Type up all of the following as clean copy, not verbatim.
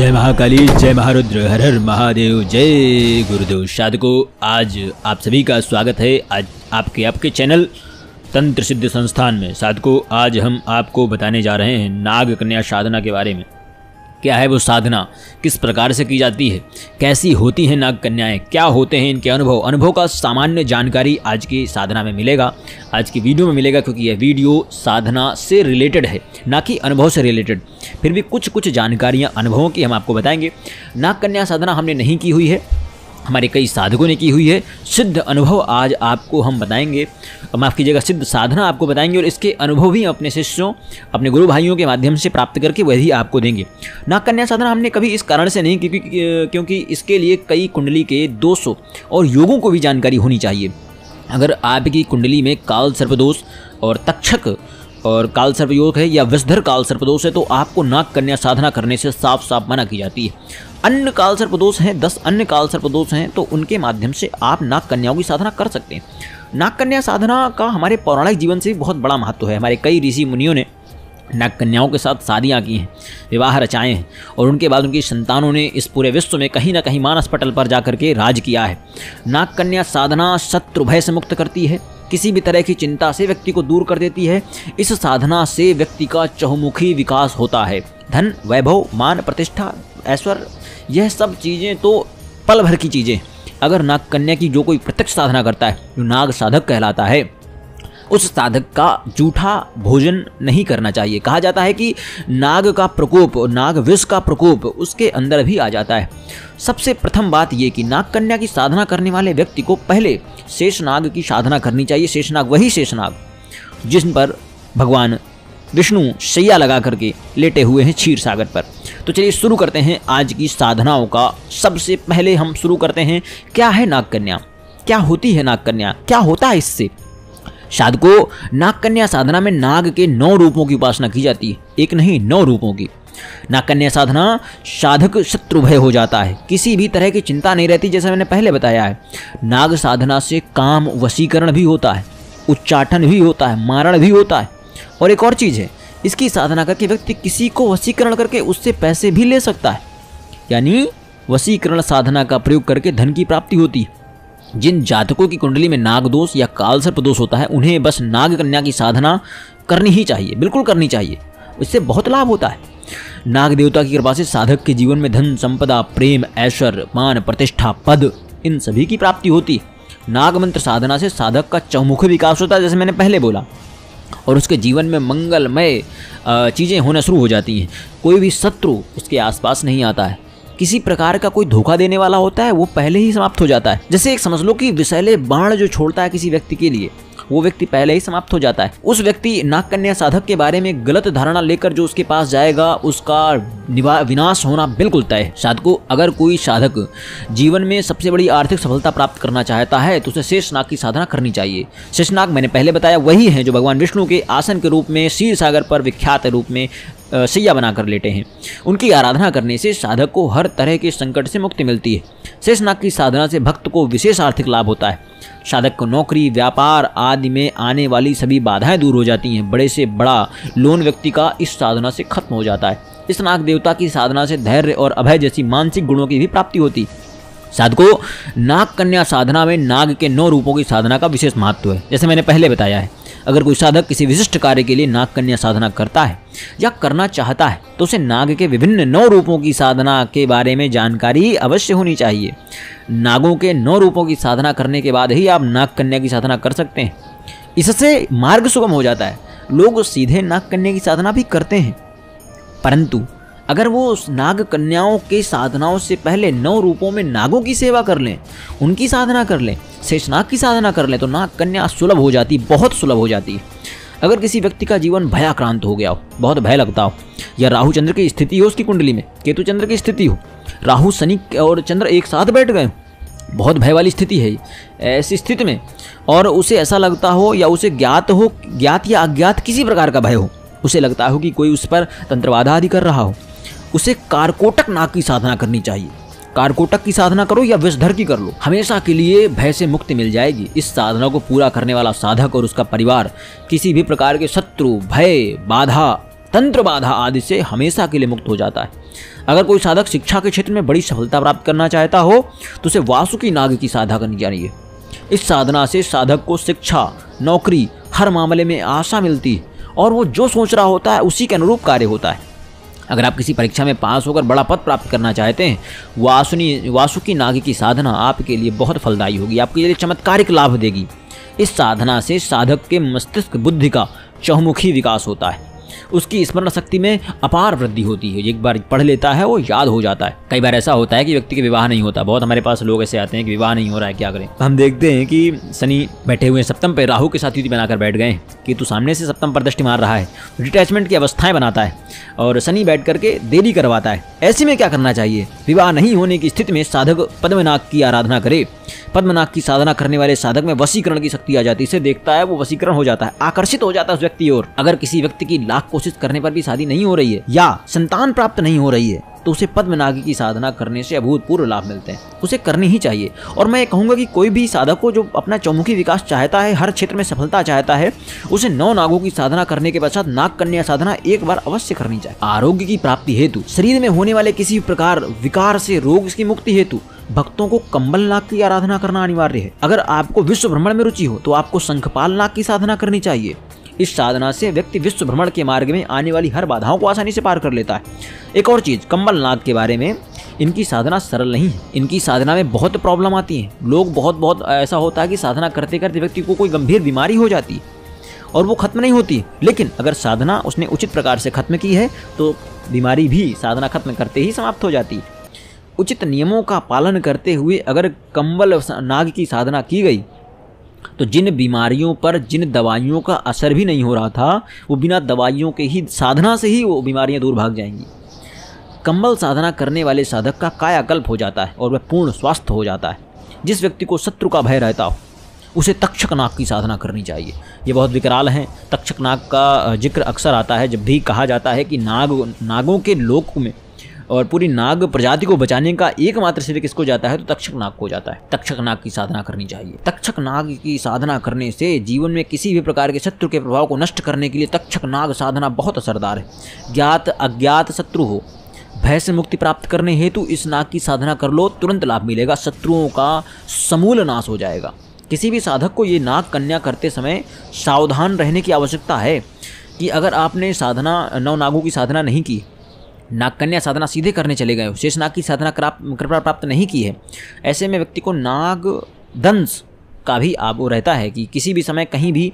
जय महाकाली, जय महारुद्र, हर हर महादेव, जय गुरुदेव। साधकों, आज आप सभी का स्वागत है आज आपके चैनल तंत्र सिद्ध संस्थान में। साधकों, आज हम आपको बताने जा रहे हैं नाग कन्या साधना के बारे में। क्या है वो साधना, किस प्रकार से की जाती है, कैसी होती हैं नाग कन्याएं, क्या होते हैं इनके अनुभव का सामान्य जानकारी आज की साधना में मिलेगा, आज की वीडियो में मिलेगा। क्योंकि यह वीडियो साधना से रिलेटेड है, ना कि अनुभव से रिलेटेड। फिर भी कुछ जानकारियां अनुभवों की हम आपको बताएंगे। नाग कन्या साधना हमने नहीं की हुई है, हमारे कई साधकों ने की हुई है। सिद्ध अनुभव आज आपको हम बताएंगे, माफ़ कीजिएगा, सिद्ध साधना आपको बताएंगे और इसके अनुभव भी अपने शिष्यों, अपने गुरु भाइयों के माध्यम से प्राप्त करके वही आपको देंगे। नाग कन्या साधना हमने कभी इस कारण से नहीं की क्योंकि इसके लिए कई कुंडली के दोषों और योगों को भी जानकारी होनी चाहिए। अगर आपकी कुंडली में काल सर्पदोष और तक्षक और काल सर्प योग है या विषधर काल सर्पदोष है तो आपको नाग कन्या साधना करने से साफ साफ मना की जाती है। अन्य काल सर्पदोष हैं, 10 अन्य काल सर्पदोष हैं, तो उनके माध्यम से आप नाग कन्याओं की साधना कर सकते हैं। नाग कन्या साधना का हमारे पौराणिक जीवन से भी बहुत बड़ा महत्व है। हमारे कई ऋषि मुनियों ने नाग कन्याओं के साथ शादियाँ की हैं, विवाह रचाए हैं और उनके बाद उनकी संतानों ने इस पूरे विश्व में कहीं ना कहीं मानस पटल पर जाकर के राज किया है। नाग कन्या साधना शत्रु भय से मुक्त करती है, किसी भी तरह की चिंता से व्यक्ति को दूर कर देती है। इस साधना से व्यक्ति का चहुमुखी विकास होता है। धन, वैभव, मान, प्रतिष्ठा, ऐश्वर्य, यह सब चीज़ें तो पल भर की चीज़ें। अगर नाग कन्या की जो कोई प्रत्यक्ष साधना करता है, जो नाग साधक कहलाता है, उस साधक का जूठा भोजन नहीं करना चाहिए। कहा जाता है कि नाग का प्रकोप, नाग विष का प्रकोप उसके अंदर भी आ जाता है। सबसे प्रथम बात यह कि नाग कन्या की साधना करने वाले व्यक्ति को पहले शेषनाग की साधना करनी चाहिए। शेषनाग, वही शेषनाग जिन पर भगवान विष्णु शैया लगा करके लेटे हुए हैं क्षीर सागर पर। तो चलिए शुरू करते हैं आज की साधनाओं का। सबसे पहले हम शुरू करते हैं, क्या है नाग कन्या, क्या होती है नाग कन्या, क्या होता है इससे। साधकों, नाग कन्या साधना में नाग के 9 रूपों की उपासना की जाती है, एक नहीं 9 रूपों की। नाग कन्या साधना साधक शत्रु भय हो जाता है, किसी भी तरह की चिंता नहीं रहती, जैसा मैंने पहले बताया है। नाग साधना से काम वशीकरण भी होता है, उच्चाटन भी होता है, मारण भी होता है। और एक और चीज़ है, इसकी साधना करके व्यक्ति किसी को वशीकरण करके उससे पैसे भी ले सकता है। यानी वशीकरण साधना का प्रयोग करके धन की प्राप्ति होती है। जिन जातकों की कुंडली में नाग दोष या काल सर्प दोष होता है, उन्हें बस नाग कन्या की साधना करनी ही चाहिए, बिल्कुल करनी चाहिए। इससे बहुत लाभ होता है। नाग देवता की कृपा से साधक के जीवन में धन, संपदा, प्रेम, ऐश्वर्य, मान, प्रतिष्ठा, पद, इन सभी की प्राप्ति होती है। नाग मंत्र साधना से साधक का चहुमुखी विकास होता है, जैसे मैंने पहले बोला, और उसके जीवन में मंगलमय चीज़ें होना शुरू हो जाती हैं। कोई भी शत्रु उसके आसपास नहीं आता है। किसी प्रकार का कोई धोखा देने वाला होता है, वो पहले ही समाप्त हो जाता है। जैसे एक समझ लो कि विषैले बाण जो छोड़ता है किसी व्यक्ति के लिए, वो व्यक्ति पहले ही समाप्त हो जाता है। उस व्यक्ति नाग कन्या साधक के बारे में गलत धारणा लेकर जो उसके पास जाएगा, उसका विनाश होना बिल्कुल तय है। साधकों, अगर कोई साधक जीवन में सबसे बड़ी आर्थिक सफलता प्राप्त करना चाहता है तो उसे शेषनाग की साधना करनी चाहिए। शेषनाग मैंने पहले बताया, वही है जो भगवान विष्णु के आसन के रूप में क्षीर सागर पर विख्यात रूप में शैया बनाकर लेटे हैं। उनकी आराधना करने से साधक को हर तरह के संकट से मुक्ति मिलती है। शेषनाग की साधना से भक्त को विशेष आर्थिक लाभ होता है। साधक को नौकरी, व्यापार आदि में आने वाली सभी बाधाएं दूर हो जाती हैं। बड़े से बड़ा लोन व्यक्ति का इस साधना से खत्म हो जाता है। इस नाग देवता की साधना से धैर्य और अभय जैसी मानसिक गुणों की भी प्राप्ति होती है। साधकों, नाग कन्या साधना में नाग के 9 रूपों की साधना का विशेष महत्व है, जैसे मैंने पहले बताया है। अगर कोई साधक किसी विशिष्ट कार्य के लिए नाग कन्या साधना करता है या करना चाहता है तो उसे नाग के विभिन्न 9 रूपों की साधना के बारे में जानकारी अवश्य होनी चाहिए। नागों के 9 रूपों की साधना करने के बाद ही आप नाग कन्या की साधना कर सकते हैं। इससे मार्ग सुगम हो जाता है। लोग सीधे नाग कन्या की साधना भी करते हैं, परंतु अगर वो उस नाग कन्याओं के साधनाओं से पहले 9 रूपों में नागों की सेवा कर लें, उनकी साधना कर लें, शेषनाग की साधना कर लें, तो नाग कन्या सुलभ हो जाती, बहुत सुलभ हो जाती है। अगर किसी व्यक्ति का जीवन भयाक्रांत हो गया हो, बहुत भय लगता हो, या राहु चंद्र की स्थिति हो उसकी कुंडली में, केतु चंद्र की स्थिति हो, राहु शनि और चंद्र एक साथ बैठ गए, बहुत भय वाली स्थिति है ऐसी स्थिति में, और उसे ऐसा लगता हो या उसे ज्ञात या अज्ञात किसी प्रकार का भय हो, उसे लगता हो कि कोई उस पर तंत्रबाधा आदि कर रहा हो, उसे कारकोटक नाग की साधना करनी चाहिए। कारकोटक की साधना करो या विषधर की कर लो, हमेशा के लिए भय से मुक्ति मिल जाएगी। इस साधना को पूरा करने वाला साधक और उसका परिवार किसी भी प्रकार के शत्रु, भय, बाधा तंत्र बाधा आदि से हमेशा के लिए मुक्त हो जाता है। अगर कोई साधक शिक्षा के क्षेत्र में बड़ी सफलता प्राप्त करना चाहता हो तो उसे वासुकी नाग की साधना करनी चाहिए। इस साधना से साधक को शिक्षा, नौकरी, हर मामले में आशा मिलती है और वो जो सोच रहा होता है उसी के अनुरूप कार्य होता है। अगर आप किसी परीक्षा में पास होकर बड़ा पद प्राप्त करना चाहते हैं, वासुकी नाग की साधना आपके लिए बहुत फलदायी होगी, आपके लिए चमत्कारिक लाभ देगी। इस साधना से साधक के मस्तिष्क बुद्धि का चहुमुखी विकास होता है, उसकी स्मरण शक्ति में अपार वृद्धि होती है। एक बार पढ़ लेता है वो याद हो जाता है। कई बार ऐसा होता है कि व्यक्ति के विवाह नहीं होता, बहुत हमारे पास लोग ऐसे आते हैं कि विवाह नहीं हो रहा है, क्या करें। हम देखते हैं कि शनि बैठे हुए सप्तम पे राहु के साथ युति बनाकर बैठ गए कि तू सामने से सप्तम पर दृष्टि मार रहा है, डिटैचमेंट की अवस्थाएं बनाता है और शनि बैठ करके देरी करवाता है। ऐसे में क्या करना चाहिए? विवाह नहीं होने की स्थिति में साधक पद्मनाग की आराधना करे। पद्मनाग की साधना करने वाले साधक में वशीकरण की शक्ति आ जाती है। इसे देखता है वो वशीकरण हो जाता है, आकर्षित हो जाता है उस व्यक्ति की ओर। अगर किसी व्यक्ति की लाख कोशिश करने पर भी शादी नहीं हो रही है या संतान प्राप्त नहीं हो रही है तो उसे पद्मनाग की साधना करने से अभूतपूर्व लाभ मिलते हैं, उसे करनी ही चाहिए। और मैं कहूंगा कि कोई भी साधक को जो अपना चौमुखी विकास चाहता है, हर क्षेत्र में सफलता चाहता है, उसे 9 नागों की साधना करने के पश्चात नाग कन्या साधना एक बार अवश्य करनी चाहिए। आरोग्य की प्राप्ति हेतु, शरीर में होने वाले किसी प्रकार विकार से रोग की मुक्ति हेतु भक्तों को कंबल नाग की आराधना करना अनिवार्य है। अगर आपको विश्व भ्रमण में रुचि हो तो आपको शंखपाल नाग की साधना करनी चाहिए। इस साधना से व्यक्ति विश्व भ्रमण के मार्ग में आने वाली हर बाधाओं को आसानी से पार कर लेता है। एक और चीज, कंबल नाग के बारे में, इनकी साधना सरल नहीं है। इनकी साधना में बहुत प्रॉब्लम आती है। लोग बहुत ऐसा होता है कि साधना करते करते व्यक्ति को कोई गंभीर बीमारी हो जाती है और वो खत्म नहीं होती। लेकिन अगर साधना उसने उचित प्रकार से खत्म की है तो बीमारी भी साधना खत्म करते ही समाप्त हो जाती है। उचित नियमों का पालन करते हुए अगर कंबल नाग की साधना की गई तो जिन बीमारियों पर जिन दवाइयों का असर भी नहीं हो रहा था, वो बिना दवाइयों के ही साधना से ही वो बीमारियां दूर भाग जाएंगी। कंबल साधना करने वाले साधक का कायाकल्प हो जाता है और वह पूर्ण स्वस्थ हो जाता है। जिस व्यक्ति को शत्रु का भय रहता हो उसे तक्षक नाग की साधना करनी चाहिए। ये बहुत विकराल हैं। तक्षक नाग का जिक्र अक्सर आता है जब भी कहा जाता है कि नागों के लोक में और पूरी नाग प्रजाति को बचाने का एकमात्र श्रेय किसको जाता है तो तक्षक नाग को जाता है। तक्षक नाग की साधना करनी चाहिए। तक्षक नाग की साधना करने से जीवन में किसी भी प्रकार के शत्रु के प्रभाव को नष्ट करने के लिए तक्षक नाग साधना बहुत असरदार है। ज्ञात अज्ञात शत्रु हो, भय से मुक्ति प्राप्त करने हेतु इस नाग की साधना कर लो, तुरंत लाभ मिलेगा, शत्रुओं का समूल नाश हो जाएगा। किसी भी साधक को ये नाग कन्या करते समय सावधान रहने की आवश्यकता है कि अगर आपने साधना 9 नागों की साधना नहीं की, नाग कन्या साधना सीधे करने चले गए हो, शेष नाग की साधना कृपा प्राप्त नहीं की है, ऐसे में व्यक्ति को नाग दंश का भी आप रहता है कि किसी भी समय कहीं भी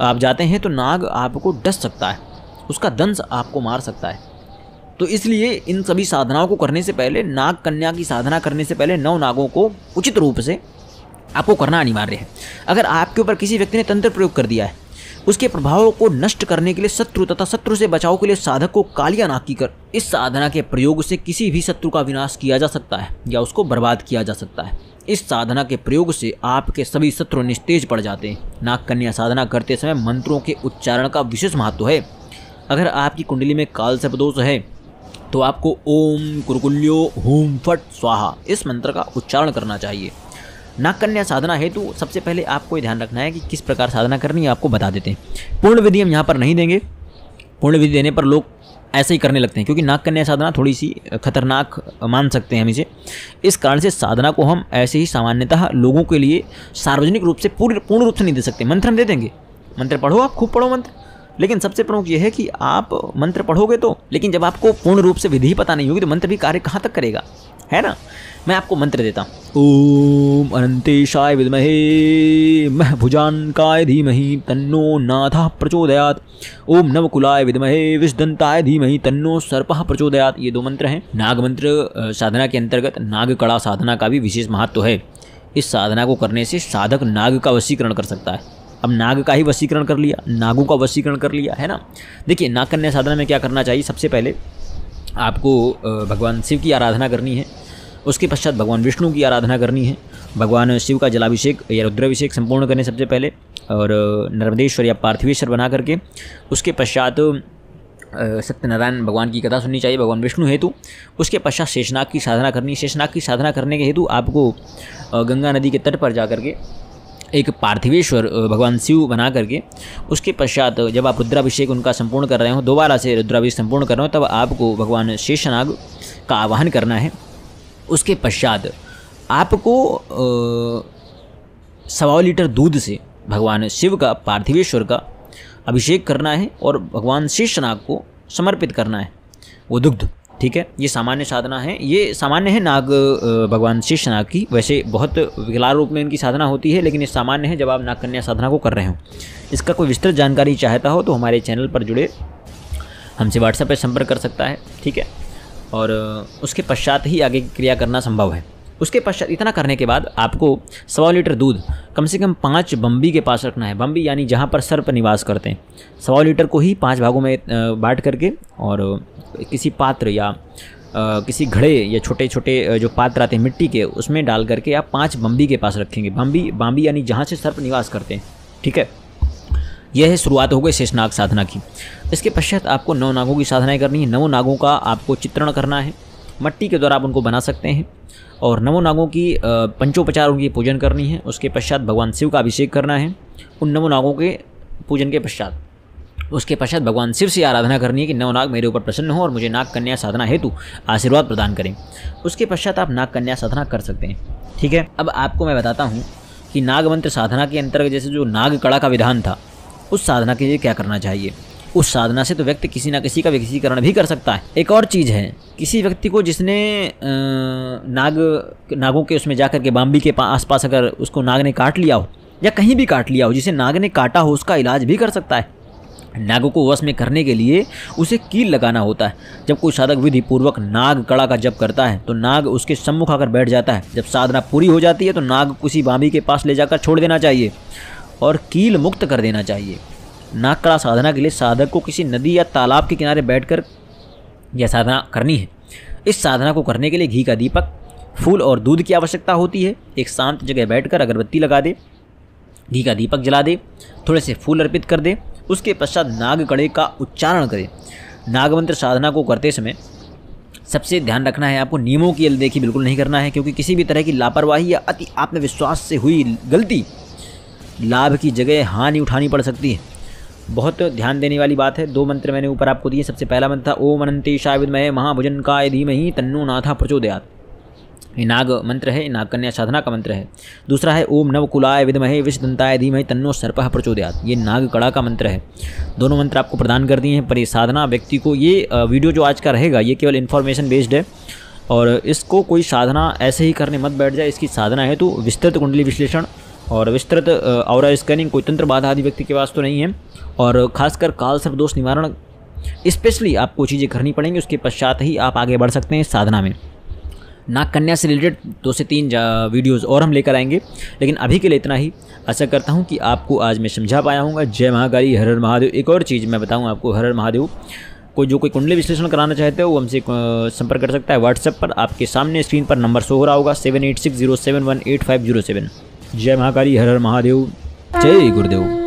आप जाते हैं तो नाग आपको डस सकता है, उसका दंश आपको मार सकता है। तो इसलिए इन सभी साधनाओं को करने से पहले, नाग कन्या की साधना करने से पहले 9 नागों को उचित रूप से आपको करना अनिवार्य है। अगर आपके ऊपर किसी व्यक्ति ने तंत्र प्रयोग कर दिया है, उसके प्रभावों को नष्ट करने के लिए शत्रु तथा शत्रु से बचाव के लिए साधक को कालिया नाग की कर, इस साधना के प्रयोग से किसी भी शत्रु का विनाश किया जा सकता है या उसको बर्बाद किया जा सकता है। इस साधना के प्रयोग से आपके सभी शत्रु निस्तेज पड़ जाते हैं। नाग कन्या साधना करते समय मंत्रों के उच्चारण का विशेष महत्व है। अगर आपकी कुंडली में काल सर्पदोष है तो आपको ओम कुरकुल्यो हूम फट स्वाहा इस मंत्र का उच्चारण करना चाहिए। नाग कन्या साधना हेतु सबसे पहले आपको ध्यान रखना है कि किस प्रकार साधना करनी है, आपको बता देते हैं। पूर्ण विधि हम यहाँ पर नहीं देंगे। पूर्ण विधि देने पर लोग ऐसे ही करने लगते हैं क्योंकि नाग कन्या साधना थोड़ी सी खतरनाक मान सकते हैं हम इसे। इस कारण से साधना को हम ऐसे ही सामान्यतः लोगों के लिए सार्वजनिक रूप से पूर्ण रूप से नहीं दे सकते। मंत्र हम दे देंगे, मंत्र पढ़ो, आप खूब पढ़ो मंत्र, लेकिन सबसे प्रमुख ये है कि आप मंत्र पढ़ोगे तो, लेकिन जब आपको पूर्ण रूप से विधि पता नहीं होगी तो मंत्र भी कार्य कहाँ तक करेगा, है ना। मैं आपको मंत्र देता हूँ। ओम अनंतेशाय विद्महे महभुजानकाय धीमहि तन्नो नाथः प्रचोदयात्। ओम नवकुलाय विद्महे विषदंताय धीमहि तन्नो सर्पः प्रचोदयात्। ये 2 मंत्र हैं। नाग मंत्र साधना के अंतर्गत नाग कड़ा साधना का भी विशेष महत्व है। इस साधना को करने से साधक नाग का वशीकरण कर सकता है। अब नाग का ही वशीकरण कर लिया, नागों का वशीकरण कर लिया, है ना। देखिए, नाग कन्या साधना में क्या करना चाहिए, सबसे पहले आपको भगवान शिव की आराधना करनी है। उसके पश्चात भगवान विष्णु की आराधना करनी है। भगवान शिव का जलाभिषेक या रुद्राभिषेक संपूर्ण करने सबसे पहले, और नर्मदेश्वर या पार्थिवेश्वर बना करके उसके पश्चात सत्यनारायण भगवान की कथा सुननी चाहिए भगवान विष्णु हेतु। उसके पश्चात शेषनाग की साधना करनी है। शेषनाग की साधना करने के हेतु आपको गंगा नदी के तट पर जा करके एक पार्थिवेश्वर भगवान शिव बना करके, उसके पश्चात जब आप रुद्राभिषेक उनका संपूर्ण कर रहे हो, दोबारा से रुद्राभिषेक संपूर्ण कर रहे हो, तब आपको भगवान शेषनाग का आवाहन करना है। उसके पश्चात आपको 1.25 लीटर दूध से भगवान शिव का, पार्थिवेश्वर का अभिषेक करना है और भगवान शेषनाग को समर्पित करना है वो दुग्ध। ठीक है, ये सामान्य साधना है, ये सामान्य है नाग भगवान शेषनाग की। वैसे बहुत विकराल रूप में इनकी साधना होती है, लेकिन ये सामान्य है जब आप नाग कन्या साधना को कर रहे हो। इसका कोई विस्तृत जानकारी चाहता हो तो हमारे चैनल पर जुड़े हमसे व्हाट्सएप पर संपर्क कर सकता है। ठीक है, और उसके पश्चात ही आगे की क्रिया करना संभव है। उसके पश्चात इतना करने के बाद आपको 1.25 लीटर दूध कम से कम 5 बम्बी के पास रखना है। बम्बी यानी जहाँ पर सर्प निवास करते हैं। 1.25 लीटर को ही 5 भागों में बांट करके और किसी पात्र या किसी घड़े या छोटे छोटे जो पात्र आते हैं मिट्टी के, उसमें डाल करके आप 5 बम्बी के पास रखेंगे। बम्बी यानी जहाँ से सर्प निवास करते हैं। ठीक है, यह है शुरुआत हो गई शेषनाग साधना की। इसके पश्चात आपको 9 नागों की साधनाएँ करनी है। 9 नागों का आपको चित्रण करना है, मट्टी के द्वारा आप उनको बना सकते हैं। और 9 नागों की पंचोपचार उनकी पूजन करनी है। उसके पश्चात भगवान शिव का अभिषेक करना है उन 9 नागों के पूजन के पश्चात। उसके पश्चात भगवान शिव से आराधना करनी है कि 9 नाग मेरे ऊपर प्रसन्न हो और मुझे नाग कन्या साधना हेतु आशीर्वाद प्रदान करें। उसके पश्चात आप नाग कन्या साधना कर सकते हैं। ठीक है, अब आपको मैं बताता हूँ कि नाग मंत्र साधना के अंतर्गत जैसे जो नाग कड़ा का विधान था, उस साधना के लिए क्या करना चाहिए। उस साधना से तो व्यक्ति किसी ना किसी का वशीकरण भी कर सकता है। एक और चीज़ है, किसी व्यक्ति को जिसने नागों के उसमें जाकर के बाम्बी के आसपास अगर उसको नाग ने काट लिया हो या कहीं भी काट लिया हो, जिसे नाग ने काटा हो, उसका इलाज भी कर सकता है। नागों को वश में करने के लिए उसे कील लगाना होता है। जब कोई साधक विधि पूर्वक नाग कड़ा का जप करता है तो नाग उसके सम्मुख आकर बैठ जाता है। जब साधना पूरी हो जाती है तो नाग किसी बाम्बी के पास ले जाकर छोड़ देना चाहिए और कील मुक्त कर देना चाहिए। नाग कड़ा साधना के लिए साधक को किसी नदी या तालाब के किनारे बैठकर यह साधना करनी है। इस साधना को करने के लिए घी का दीपक, फूल और दूध की आवश्यकता होती है। एक शांत जगह बैठकर अगरबत्ती लगा दे, घी का दीपक जला दे, थोड़े से फूल अर्पित कर दे। उसके पश्चात नाग कड़े का उच्चारण करें। नाग मंत्र साधना को करते समय सबसे ध्यान रखना है, आपको नियमों की अनदेखी बिल्कुल नहीं करना है, क्योंकि किसी भी तरह की लापरवाही या अति आत्मविश्वास से हुई गलती लाभ की जगह हानि उठानी पड़ सकती है। बहुत ध्यान देने वाली बात है। 2 मंत्र मैंने ऊपर आपको दिए। सबसे पहला मंत्र था ओम अनंतेशाय विद्महे महाभुजनकाय धीमहि तन्नो नाथा प्रचोदयात्। ये नाग मंत्र है, नाग कन्या साधना का मंत्र है। दूसरा है ओम नवकुलाय विद्महे विषदंताय धीमहि तन्नो सर्पः प्रचोदयात्। ये नाग कड़ा का मंत्र है। दोनों मंत्र आपको प्रदान कर दिए हैं। पर ये साधना व्यक्ति को, ये वीडियो जो आज का रहेगा ये केवल इन्फॉर्मेशन बेस्ड है और इसको कोई साधना ऐसे ही करने मत बैठ जाए। इसकी साधना है तो विस्तृत कुंडली विश्लेषण और विस्तृत ऑरा स्कैनिंग, कोई तंत्र बाधा आदि व्यक्ति के पास तो नहीं है। और खासकर काल सर्प दोष निवारण स्पेशली आपको चीज़ें करनी पड़ेंगी। उसके पश्चात ही आप आगे बढ़ सकते हैं इस साधना में। नाग कन्या से रिलेटेड 2 से 3 वीडियोज़ और हम लेकर आएंगे, लेकिन अभी के लिए इतना ही। आशा करता हूँ कि आपको आज मैं समझा पाया हूँ। जय महाकाली, हर हर महादेव। एक और चीज़ मैं बताऊँ आपको, हर हर महादेव। कोई कुंडली विश्लेषण कराना चाहते हो वो हमसे संपर्क कर सकता है व्हाट्सएप पर। आपके सामने स्क्रीन पर नंबर शो हो रहा होगा 7860718507। जय महाकाली, हर हर महादेव, जय गुरुदेव।